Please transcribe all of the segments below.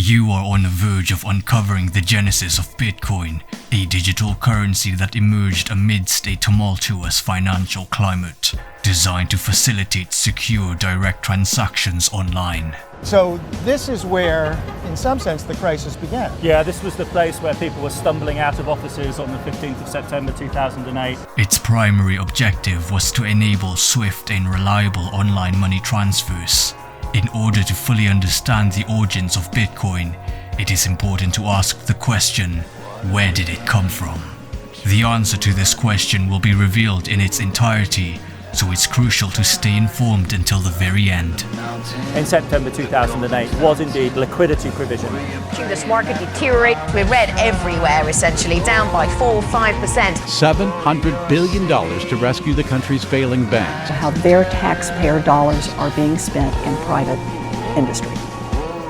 You are on the verge of uncovering the genesis of Bitcoin, a digital currency that emerged amidst a tumultuous financial climate, designed to facilitate secure direct transactions online. So this is where, in some sense, the crisis began. Yeah, this was the place where people were stumbling out of offices on the 15th of September 2008. Its primary objective was to enable swift and reliable online money transfers. In order to fully understand the origins of Bitcoin, it is important to ask the question, where did it come from? The answer to this question will be revealed in its entirety, so it's crucial to stay informed until the very end. In September 2008 was indeed liquidity provision. This market deteriorate. We read everywhere, essentially, down by 4-5%. $700 billion to rescue the country's failing banks. How their taxpayer dollars are being spent in private industry.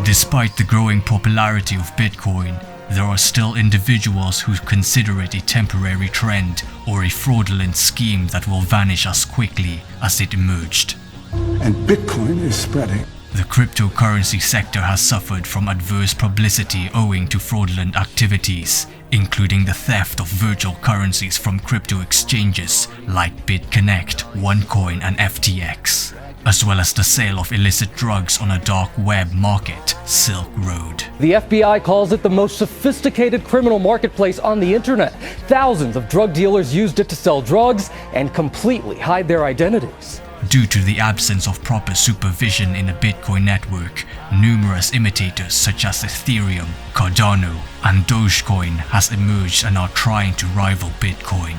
Despite the growing popularity of Bitcoin, there are still individuals who consider it a temporary trend or a fraudulent scheme that will vanish as quickly as it emerged. And Bitcoin is spreading. The cryptocurrency sector has suffered from adverse publicity owing to fraudulent activities, including the theft of virtual currencies from crypto exchanges like BitConnect, OneCoin and FTX, as well as the sale of illicit drugs on a dark web market, Silk Road. The FBI calls it the most sophisticated criminal marketplace on the internet. Thousands of drug dealers used it to sell drugs and completely hide their identities. Due to the absence of proper supervision in the Bitcoin network, numerous imitators such as Ethereum, Cardano, and Dogecoin has emerged and are trying to rival Bitcoin.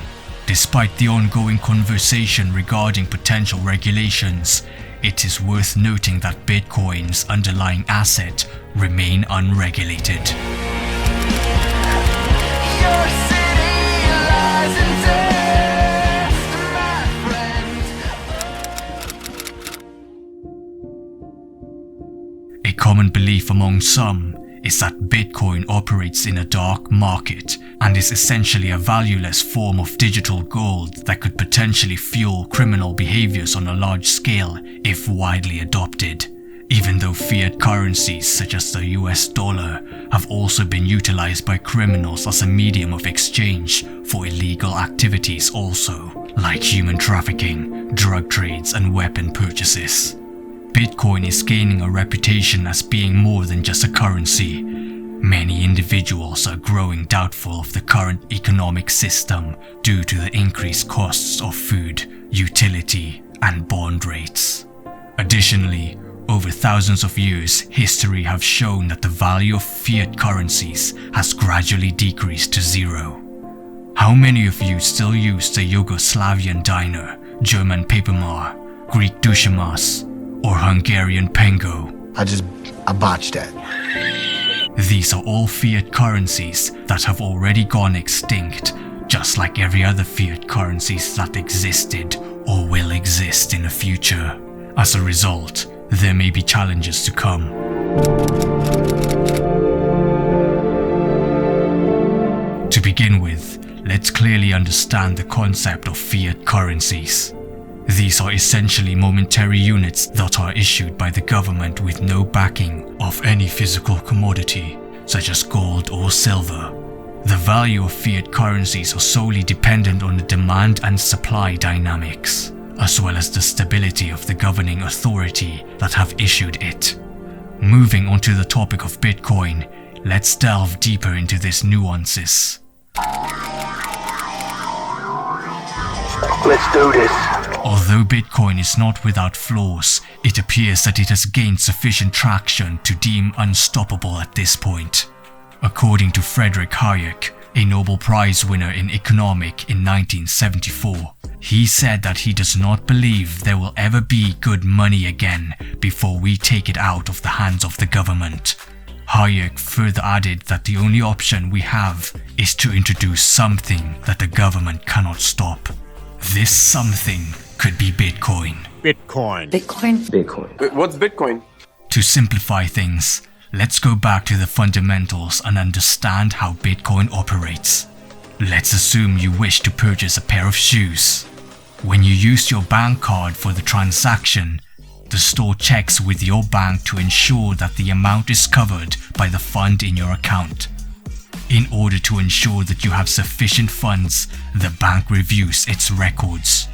Despite the ongoing conversation regarding potential regulations, it is worth noting that Bitcoin's underlying asset remain unregulated. Your city lies in dust, my friend. A common belief among some is that Bitcoin operates in a dark market and is essentially a valueless form of digital gold that could potentially fuel criminal behaviors on a large scale if widely adopted, even though fiat currencies such as the US dollar have also been utilized by criminals as a medium of exchange for illegal activities also, like human trafficking, drug trades and weapon purchases. Bitcoin is gaining a reputation as being more than just a currency. Many individuals are growing doubtful of the current economic system due to the increased costs of food, utility, and bond rates. Additionally, over thousands of years, history have shown that the value of fiat currencies has gradually decreased to zero. How many of you still use the Yugoslavian dinar, German papermar, Greek dushmas, or Hungarian pengo? I botched that. These are all fiat currencies that have already gone extinct, just like every other fiat currencies that existed or will exist in the future. As a result, there may be challenges to come. To begin with, let's clearly understand the concept of fiat currencies. These are essentially momentary units that are issued by the government with no backing of any physical commodity, such as gold or silver. The value of fiat currencies are solely dependent on the demand and supply dynamics, as well as the stability of the governing authority that have issued it. Moving on to the topic of Bitcoin, let's delve deeper into these nuances. Let's do this. Although Bitcoin is not without flaws, it appears that it has gained sufficient traction to deem unstoppable at this point. According to Friedrich Hayek, a Nobel Prize winner in economics in 1974, he said that he does not believe there will ever be good money again before we take it out of the hands of the government. Hayek further added that the only option we have is to introduce something that the government cannot stop. This something could be Bitcoin. Bitcoin. What's Bitcoin? To simplify things, let's go back to the fundamentals and understand how Bitcoin operates. Let's assume you wish to purchase a pair of shoes. When you use your bank card for the transaction, The store checks with your bank to ensure that the amount is covered by the fund in your account. In order to ensure that you have sufficient funds, the bank reviews its records.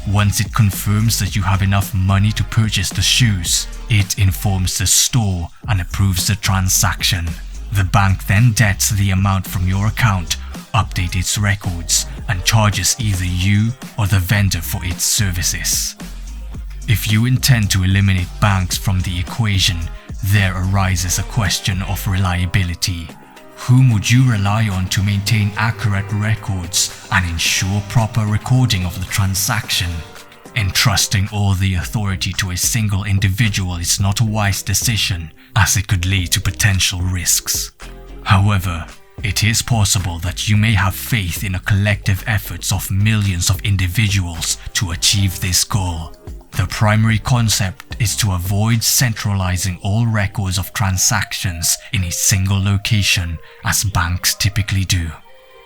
Once it confirms that you have enough money to purchase the shoes, it informs the store and approves the transaction. The bank then debits the amount from your account, updates its records, and charges either you or the vendor for its services. If you intend to eliminate banks from the equation, there arises a question of reliability. Whom would you rely on to maintain accurate records and ensure proper recording of the transaction? Entrusting all the authority to a single individual is not a wise decision, as it could lead to potential risks. However, it is possible that you may have faith in a collective efforts of millions of individuals to achieve this goal. The primary concept is to avoid centralizing all records of transactions in a single location, as banks typically do.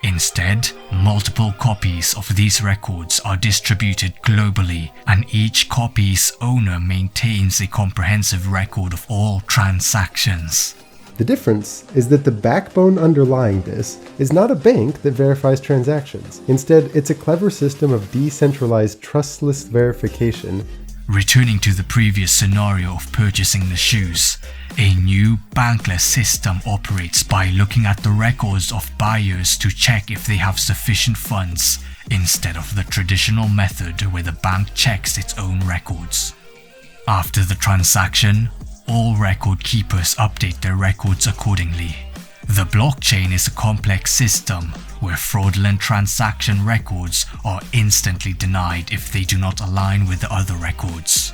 Instead, multiple copies of these records are distributed globally, and each copy's owner maintains a comprehensive record of all transactions. The difference is that the backbone underlying this is not a bank that verifies transactions. Instead, it's a clever system of decentralized trustless verification. Returning to the previous scenario of purchasing the shoes, a new bankless system operates by looking at the records of buyers to check if they have sufficient funds, instead of the traditional method where the bank checks its own records. After the transaction, all record keepers update their records accordingly. The blockchain is a complex system where fraudulent transaction records are instantly denied if they do not align with the other records.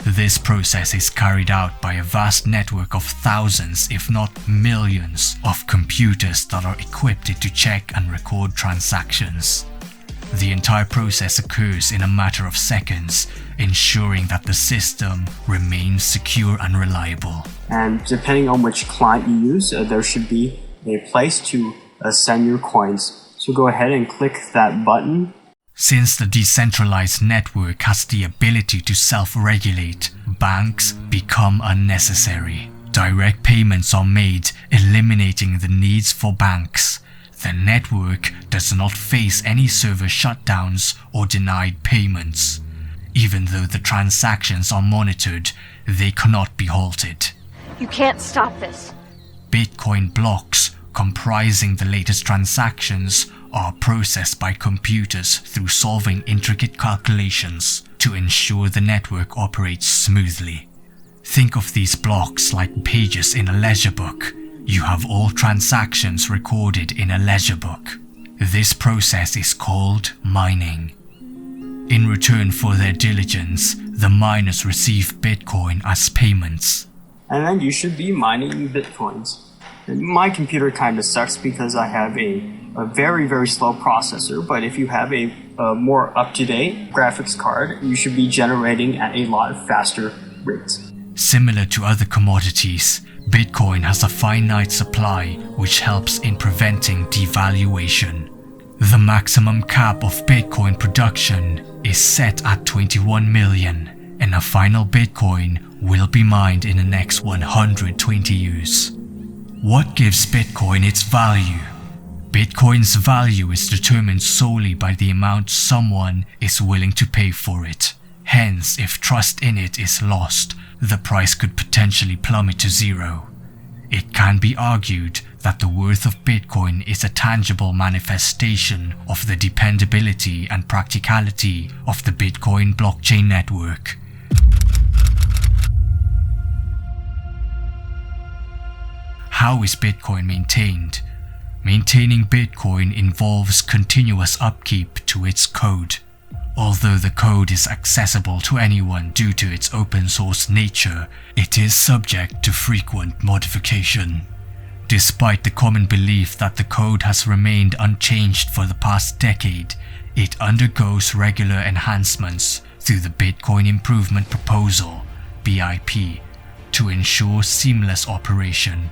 This process is carried out by a vast network of thousands, if not millions, of computers that are equipped to check and record transactions. The entire process occurs in a matter of seconds, ensuring that the system remains secure and reliable. And depending on which client you use, there should be a place to send your coins. So go ahead and click that button. Since the decentralized network has the ability to self-regulate, banks become unnecessary. Direct payments are made, eliminating the needs for banks. The network does not face any server shutdowns or denied payments. Even though the transactions are monitored, they cannot be halted. You can't stop this. Bitcoin blocks comprising the latest transactions are processed by computers through solving intricate calculations to ensure the network operates smoothly. Think of these blocks like pages in a ledger book. You have all transactions recorded in a ledger book. This process is called mining. In return for their diligence, the miners receive Bitcoin as payments. And then you should be mining Bitcoins. And my computer kind of sucks because I have a very, very slow processor, but if you have a more up-to-date graphics card, you should be generating at a lot faster rate. Similar to other commodities, Bitcoin has a finite supply, which helps in preventing devaluation. The maximum cap of Bitcoin production is set at 21 million, and a final Bitcoin will be mined in the next 120 years. What gives Bitcoin its value? Bitcoin's value is determined solely by the amount someone is willing to pay for it. Hence, if trust in it is lost, the price could potentially plummet to zero. It can be argued that the worth of Bitcoin is a tangible manifestation of the dependability and practicality of the Bitcoin blockchain network. How is Bitcoin maintained? Maintaining Bitcoin involves continuous upkeep to its code. Although the code is accessible to anyone due to its open source nature, it is subject to frequent modification. Despite the common belief that the code has remained unchanged for the past decade, it undergoes regular enhancements through the Bitcoin Improvement Proposal (BIP) to ensure seamless operation.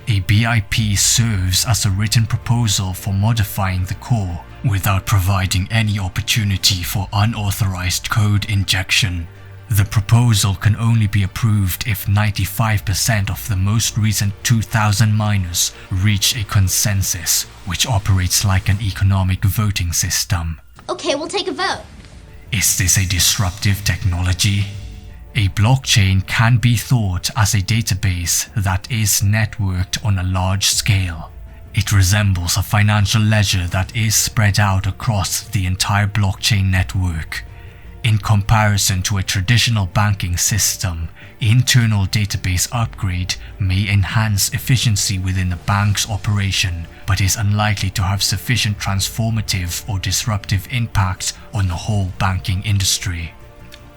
A BIP serves as a written proposal for modifying the core without providing any opportunity for unauthorized code injection. The proposal can only be approved if 95% of the most recent 2,000 miners reach a consensus, which operates like an economic voting system. Okay, we'll take a vote. Is this a disruptive technology? A blockchain can be thought as a database that is networked on a large scale. It resembles a financial ledger that is spread out across the entire blockchain network. In comparison to a traditional banking system, internal database upgrade may enhance efficiency within a bank's operation, but is unlikely to have sufficient transformative or disruptive impact on the whole banking industry.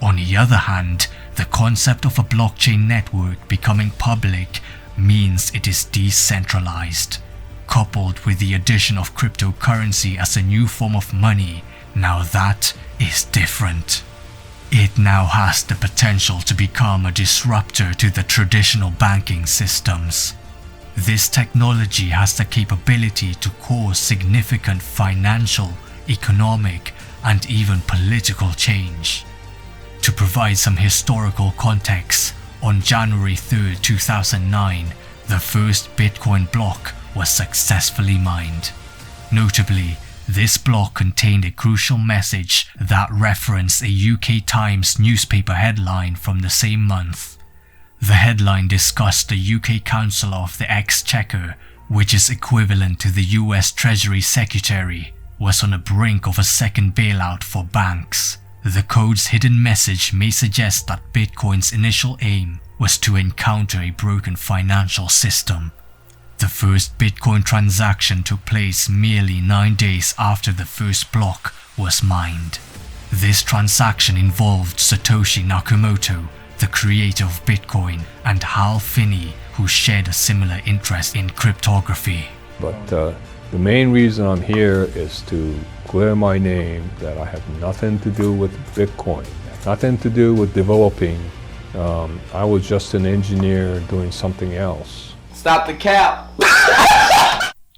On the other hand, the concept of a blockchain network becoming public means it is decentralized. Coupled with the addition of cryptocurrency as a new form of money, now that is different. It now has the potential to become a disruptor to the traditional banking systems. This technology has the capability to cause significant financial, economic, and even political change. To provide some historical context, on January 3, 2009, the first Bitcoin block was successfully mined. Notably, this block contained a crucial message that referenced a UK Times newspaper headline from the same month. The headline discussed the UK Council of the Exchequer, which is equivalent to the US Treasury Secretary, was on the brink of a second bailout for banks. The code's hidden message may suggest that Bitcoin's initial aim was to encounter a broken financial system. The first Bitcoin transaction took place merely 9 days after the first block was mined. This transaction involved Satoshi Nakamoto, the creator of Bitcoin, and Hal Finney, who shared a similar interest in cryptography. But the main reason I'm here is to clear my name that I have nothing to do with Bitcoin, nothing to do with developing. I was just an engineer doing something else. Stop the cap!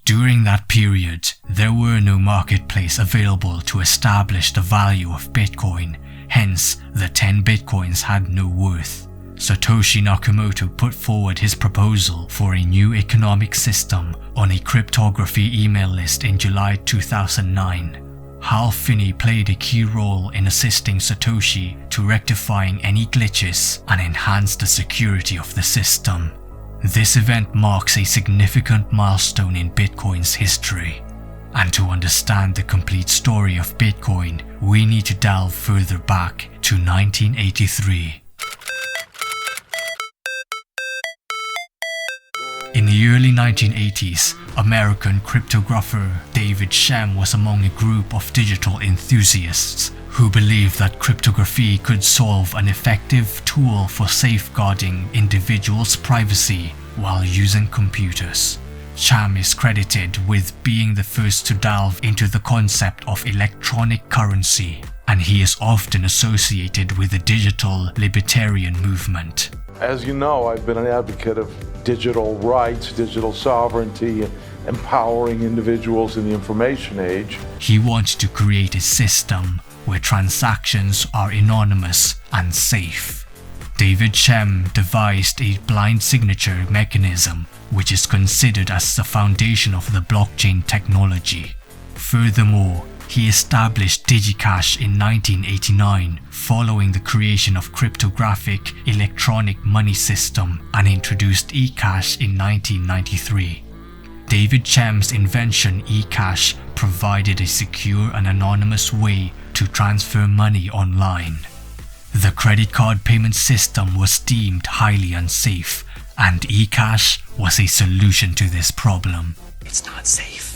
During that period, there were no marketplace available to establish the value of Bitcoin, hence the 10 Bitcoins had no worth. Satoshi Nakamoto put forward his proposal for a new economic system on a cryptography email list in July 2009. Hal Finney played a key role in assisting Satoshi to rectifying any glitches and enhance the security of the system. This event marks a significant milestone in Bitcoin's history. And to understand the complete story of Bitcoin, we need to delve further back to 1983. In the early 1980s, American cryptographer David Shem was among a group of digital enthusiasts who believed that cryptography could solve an effective tool for safeguarding individuals' privacy while using computers. Shem is credited with being the first to delve into the concept of electronic currency, and he is often associated with the digital libertarian movement. As you know, I've been an advocate of digital rights, digital sovereignty, and empowering individuals in the information age. He wants to create a system where transactions are anonymous and safe. David Shem devised a blind signature mechanism, which is considered as the foundation of the blockchain technology. Furthermore, he established DigiCash in 1989 following the creation of cryptographic electronic money system and introduced ecash in 1993. David Shem's invention ecash provided a secure and anonymous way to transfer money online. The credit card payment system was deemed highly unsafe, and ecash was a solution to this problem. It's not safe.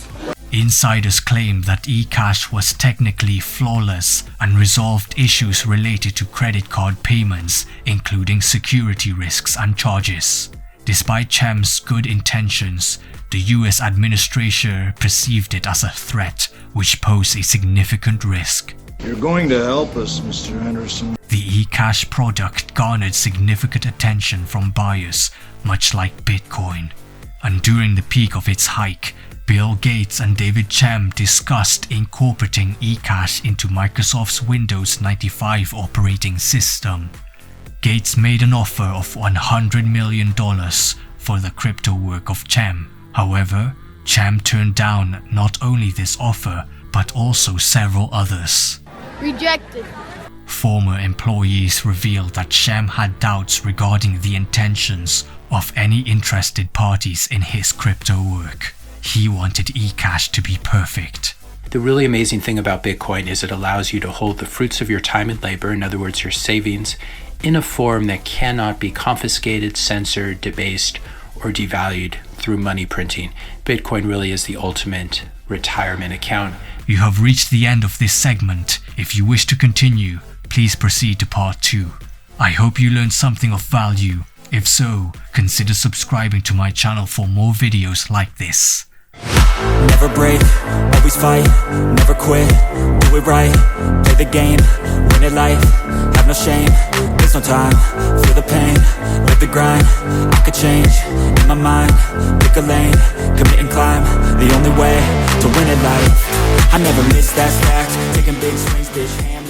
Insiders claim that ecash was technically flawless and resolved issues related to credit card payments, including security risks and charges. Despite Shem's good intentions, the US administration perceived it as a threat, which posed a significant risk. You're going to help us, Mr. Anderson. The ecash product garnered significant attention from buyers, much like Bitcoin. And during the peak of its hike, Bill Gates and David Chem discussed incorporating ecash into Microsoft's Windows 95 operating system. Gates made an offer of $100 million for the crypto work of Chem. However, Chem turned down not only this offer, but also several others. Rejected. Former employees revealed that Chem had doubts regarding the intentions of any interested parties in his crypto work. He wanted ecash to be perfect. The really amazing thing about Bitcoin is it allows you to hold the fruits of your time and labor, in other words, your savings, in a form that cannot be confiscated, censored, debased, or devalued through money printing. Bitcoin really is the ultimate retirement account. You have reached the end of this segment. If you wish to continue, please proceed to part 2. I hope you learned something of value. If so, consider subscribing to my channel for more videos like this. Never break, always fight, never quit, do it right, play the game, win it life, have no shame, there's no time, feel the pain, live the grind, I could change, in my mind, pick a lane, commit and climb, the only way to win it life, I never miss that stack, taking big swings, bitch, hand